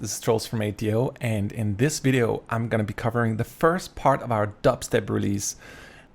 This is Trolls from D.A.W, and in this video I'm going to be covering the first part of our dubstep release.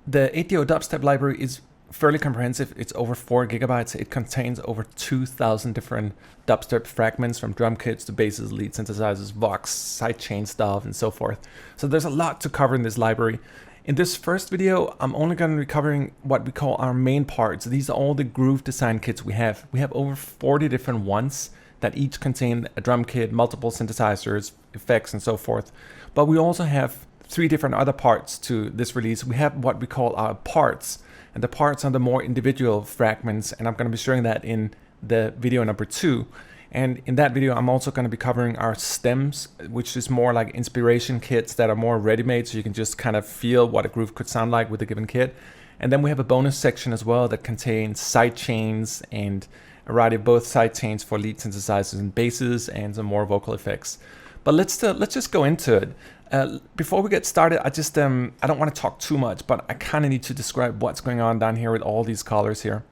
The D.A.W dubstep library is fairly comprehensive. It's over 4 gigabytes. It contains over 2,000 different dubstep fragments, from drum kits to basses, lead synthesizers, vox, sidechain stuff, and so forth. So there's a lot to cover in this library. In this first video, I'm only going to be covering what we call our main parts. These are all the groove design kits we have. We have over 40 different ones that each contain a drum kit, multiple synthesizers, effects, and so forth. But we also have 3 different other parts to this release. We have what we call our parts, and the parts are the more individual fragments, and I'm going to be showing that in the video number 2. And in that video, I'm also going to be covering our stems, which is more like inspiration kits that are more ready-made, so you can just kind of feel what a groove could sound like with a given kit. And then we have a bonus section as well that contains sidechains and a variety of both sidechains for lead synthesizers and basses, and some more vocal effects. But let's just go into it. Before we get started, I don't want to talk too much, but I kind of need to describe what's going on down here with all these colors here.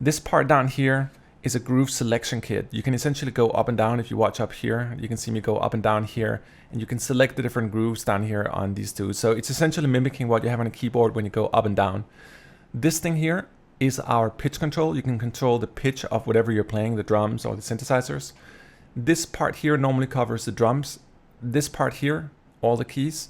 This part down here is a groove selection kit. You can essentially go up and down. If you watch up here, you can see me go up and down here, and you can select the different grooves down here on these two. So it's essentially mimicking what you have on a keyboard when you go up and down. This thing here is our pitch control. You can control the pitch of whatever you're playing, the drums or the synthesizers. This part here normally covers the drums. This part here, all the keys,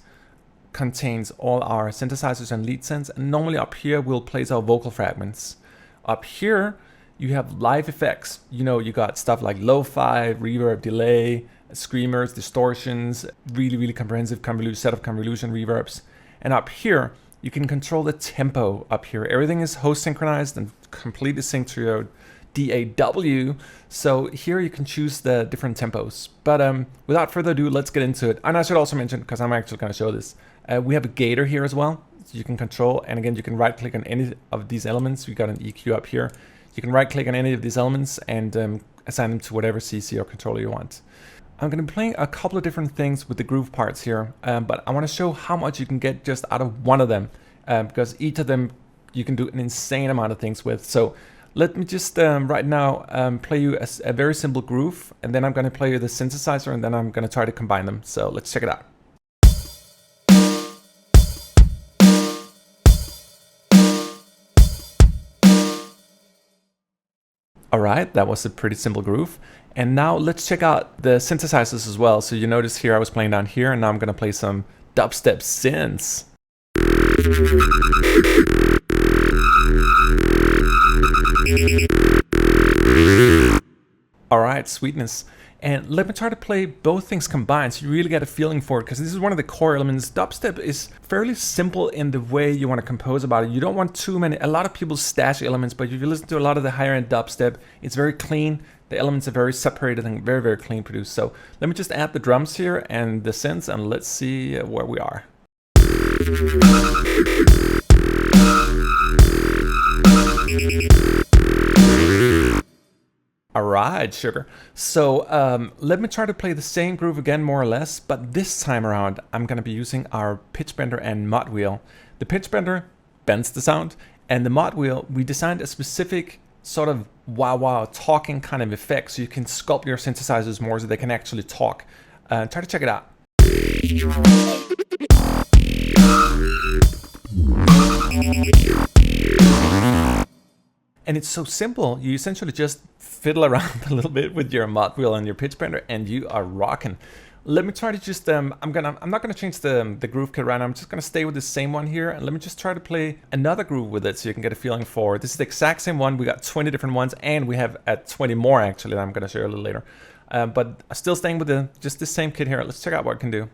contains all our synthesizers and lead synths. And normally up here we'll place our vocal fragments. Up here you have live effects. You know, you got stuff like lo-fi, reverb, delay, screamers, distortions, really comprehensive set of convolution reverbs. And up here you can control the tempo up here. Everything is host synchronized and completely synced to your D.A.W. So here you can choose the different tempos. But without further ado, let's get into it. And I should also mention, because I'm actually going to show this, we have a gator here as well, so you can control. And again, you can right click on any of these elements. We got an EQ up here. You can right click on any of these elements and assign them to whatever CC or controller you want. I'm going to be playing a couple of different things with the groove parts here, but I want to show how much you can get just out of one of them, because each of them you can do an insane amount of things with. So let me just right now play you a very simple groove, and then I'm going to play you the synthesizer, and then I'm going to try to combine them. So let's check it out. Alright, that was a pretty simple groove. And now let's check out the synthesizers as well. So you notice here I was playing down here, and now I'm going to play some dubstep synths. Alright, sweetness. And let me try to play both things combined so you really get a feeling for it, because this is one of the core elements. Dubstep is fairly simple in the way you want to compose about it. You don't want too many. A lot of people stash elements, but if you listen to a lot of the higher end dubstep, it's very clean. The elements are very separated and very clean produced. So let me just add the drums here and the synths, and let's see where we are. Alright, sugar. So let me try to play the same groove again, more or less, but this time around I'm going to be using our pitch bender and mod wheel. The pitch bender bends the sound, and the mod wheel, we designed a specific sort of wow talking kind of effect, so you can sculpt your synthesizers more so they can actually talk. Try to check it out. And it's so simple. You essentially just fiddle around a little bit with your mod wheel and your pitch bender, and you are rocking. Let me try to just I'm not gonna change the groove kit right now. I'm just gonna stay with the same one here, and let me just try to play another groove with it so you can get a feeling for it. This is the exact same one. We got 20 different ones, and we have 20 more actually that I'm gonna share a little later. But still staying with just the same kit here. Let's check out what it can do.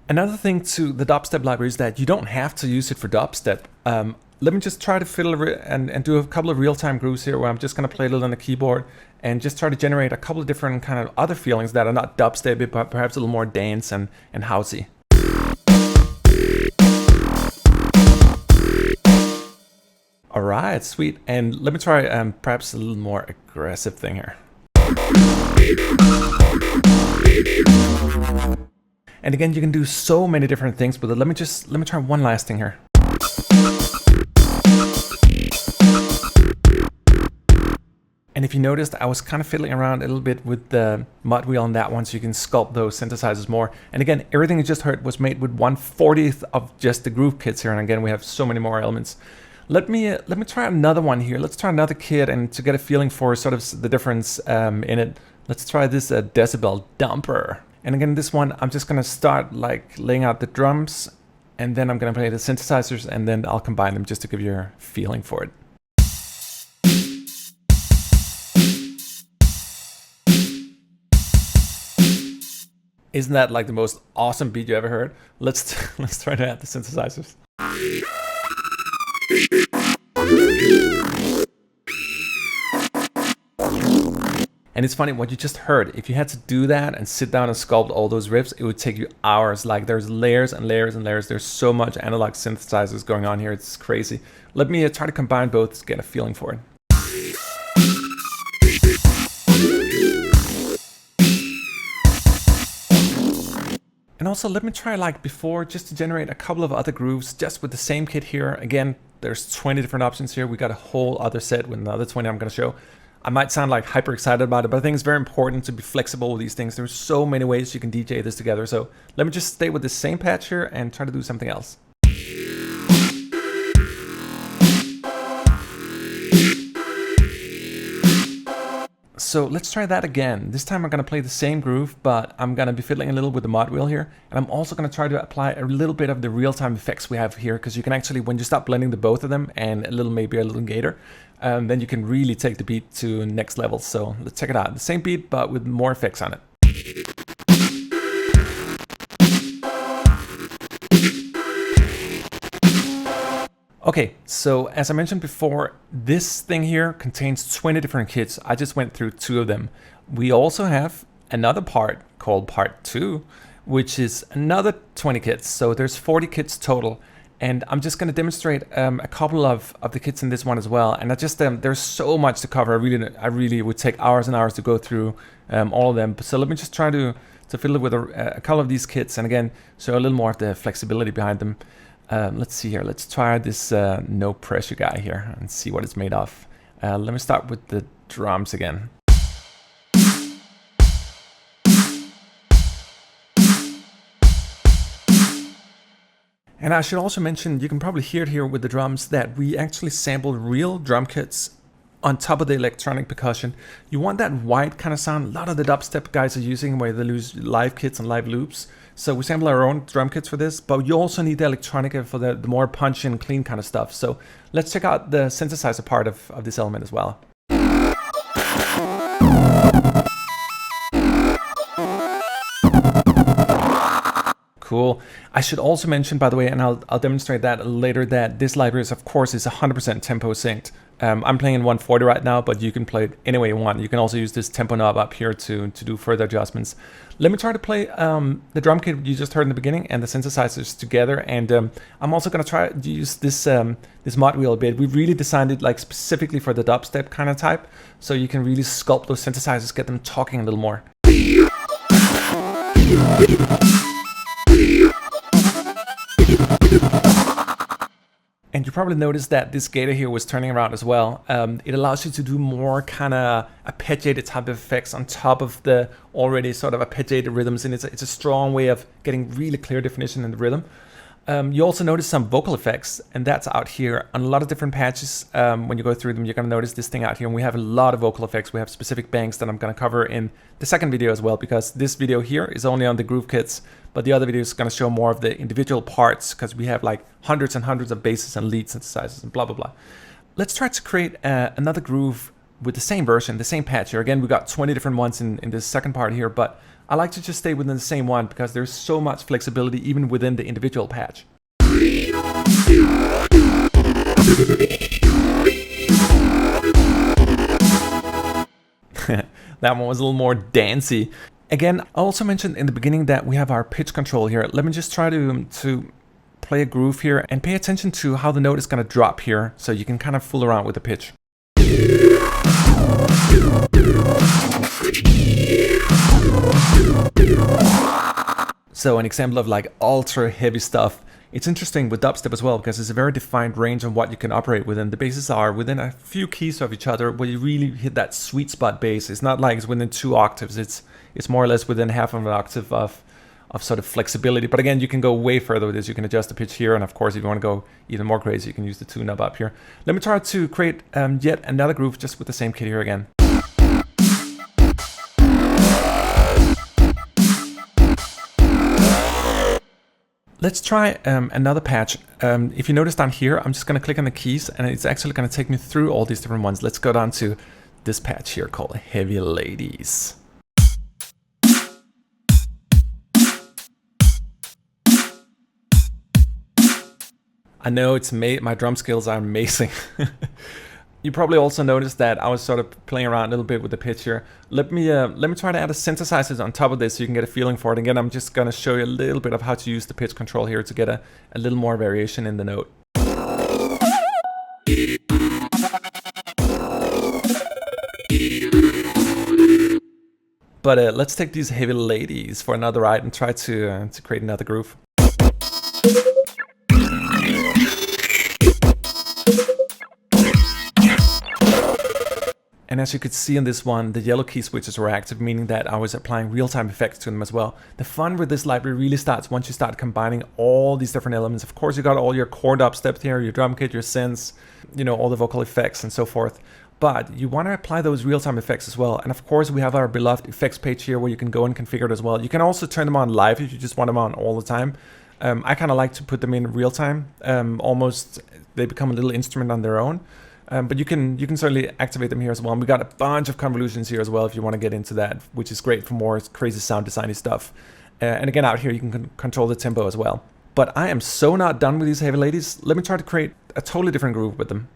Another thing to the dubstep library is that you don't have to use it for dubstep. Let me just try to fiddle and do a couple of real-time grooves here where I'm just going to play a little on the keyboard and just try to generate a couple of different kind of other feelings that are not dubstep, but perhaps a little more dance and housey. Alright, sweet. And let me try perhaps a little more aggressive thing here. And again, you can do so many different things with it. Let me try one last thing here. if you noticed, I was kind of fiddling around a little bit with the mod wheel on that one, so you can sculpt those synthesizers more. And again, everything you just heard was made with 1/40th of just the groove kits here. And again, we have so many more elements. Let me try another one here. Let's try another kit, and to get a feeling for sort of the difference in it, let's try this decibel dumper. And again, this one, I'm just gonna start like laying out the drums, and then I'm gonna play the synthesizers, and then I'll combine them just to give you a feeling for it. Isn't that like the most awesome beat you ever heard? Let's try to add the synthesizers. And it's funny what you just heard. If you had to do that and sit down and sculpt all those riffs, it would take you hours. Like there's layers and layers and layers. There's so much analog synthesizers going on here. It's crazy. Let me try to combine both to get a feeling for it. And also let me try like before, just to generate a couple of other grooves just with the same kit here. Again, there's 20 different options here. We got a whole other set with another 20 I'm gonna show. I might sound like hyper excited about it, but I think it's very important to be flexible with these things. There's so many ways you can DJ this together. So let me just stay with the same patch here and try to do something else. So let's try that again. This time I'm gonna play the same groove, but I'm gonna be fiddling a little with the mod wheel here. And I'm also gonna try to apply a little bit of the real-time effects we have here, because you can actually, when you start blending the both of them and maybe a little gator, then you can really take the beat to next level. So let's check it out. The same beat, but with more effects on it. Okay, so as I mentioned before, this thing here contains 20 different kits. I just went through 2 of them. We also have another part called part 2, which is another 20 kits. So there's 40 kits total. And I'm just going to demonstrate a couple of the kits in this one as well. And I just there's so much to cover. I really would take hours and hours to go through all of them. So let me just try to fiddle with a couple of these kits, and again, show a little more of the flexibility behind them. Let's see here. Let's try this no pressure guy here and see what it's made of. Let me start with the drums again. And I should also mention, you can probably hear it here with the drums, that we actually sampled real drum kits on top of the electronic percussion. You want that white kind of sound. A lot of the dubstep guys are using, where they use live kits and live loops. So we sample our own drum kits for this, but you also need the electronica for the more punchy and clean kind of stuff. So let's check out the synthesizer part of this element as well. Cool. I should also mention, by the way, and I'll demonstrate that later, that this library is, of course, 100% tempo synced. I'm playing in 140 right now, but you can play it any way you want. You can also use this tempo knob up here to do further adjustments. Let me try to play the drum kit you just heard in the beginning and the synthesizers together. And I'm also going to try to use this mod wheel a bit. We really designed it like specifically for the dubstep kind of type, so you can really sculpt those synthesizers, get them talking a little more. And you probably noticed that this gator here was turning around as well. It allows you to do more kind of arpeggiated type of effects on top of the already sort of arpeggiated rhythms, and it's a strong way of getting really clear definition in the rhythm. You also notice some vocal effects, and that's out here on a lot of different patches. When you go through them, you're going to notice this thing out here, and we have a lot of vocal effects. We have specific banks that I'm going to cover in the second video as well, because this video here is only on the groove kits, but the other video is going to show more of the individual parts, because we have like hundreds and hundreds of basses and lead synthesizers and blah, blah, blah. Let's try to create another groove with the same version, the same patch here. Again, we got 20 different ones in this second part here, but I like to just stay within the same one because there's so much flexibility even within the individual patch. That one was a little more dancey. Again, I also mentioned in the beginning that we have our pitch control here. Let me just try to play a groove here and pay attention to how the note is going to drop here, so you can kind of fool around with the pitch. So an example of like ultra heavy stuff, It's interesting with dubstep as well because there's a very defined range on what you can operate within. The basses are within a few keys of each other where you really hit that sweet spot bass. It's not like it's within 2 octaves. It's more or less within half of an octave of sort of flexibility. But again, you can go way further with this. You can adjust the pitch here, and of course, if you want to go even more crazy, you can use the tune knob up here. Let me try to create yet another groove just with the same kit here again. Let's try another patch. If you notice down here, I'm just going to click on the keys and it's actually going to take me through all these different ones. Let's go down to this patch here called Heavy Ladies. I know it's my drum skills are amazing. You probably also noticed that I was sort of playing around a little bit with the pitch here. Let me try to add a synthesizer on top of this so you can get a feeling for it. Again, I'm just going to show you a little bit of how to use the pitch control here to get a little more variation in the note. But let's take these Heavy Ladies for another ride and try to create another groove. And as you could see in this one, the yellow key switches were active, meaning that I was applying real-time effects to them as well. The fun with this library really starts once you start combining all these different elements. Of course, you got all your core dubstep here, your drum kit, your synths, you know, all the vocal effects and so forth. But you want to apply those real-time effects as well. And of course, we have our beloved effects page here where you can go and configure it as well. You can also turn them on live if you just want them on all the time. I kind of like to put them in real time. Almost, they become a little instrument on their own. But you can certainly activate them here as well. And we got a bunch of convolutions here as well if you want to get into that, which is great for more crazy sound designy stuff. And again, out here you can control the tempo as well. But I am so not done with these Heavy Ladies. Let me try to create a totally different groove with them.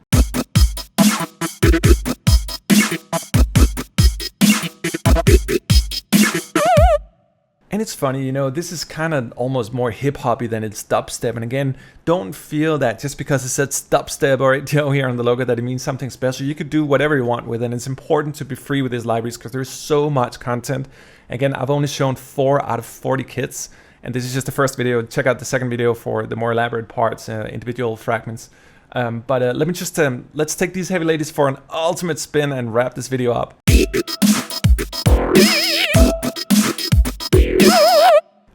And it's funny, you know, this is kind of almost more hip-hoppy than it's dubstep. And again, don't feel that just because it says dubstep or A.D.W here on the logo that it means something special. You could do whatever you want with it. And it's important to be free with these libraries because there's so much content. Again, I've only shown 4 out of 40 kits. And this is just the first video. Check out the second video for the more elaborate parts, individual fragments. But let me just, let's take these Heavy Ladies for an ultimate spin and wrap this video up.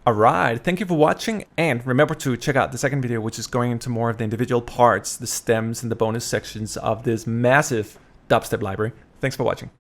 Alright, thank you for watching, and remember to check out the second video, which is going into more of the individual parts, the stems and the bonus sections of this massive dubstep library. Thanks for watching.